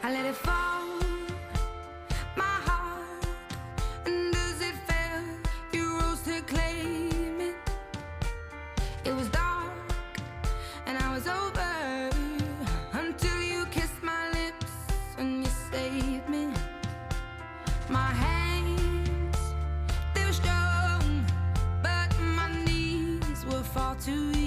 I let it fall, my heart, and as it fell, you rose to claim it. It was dark, and I was over, until you kissed my lips and you saved me. My hands, they were strong, but my knees were far too weak.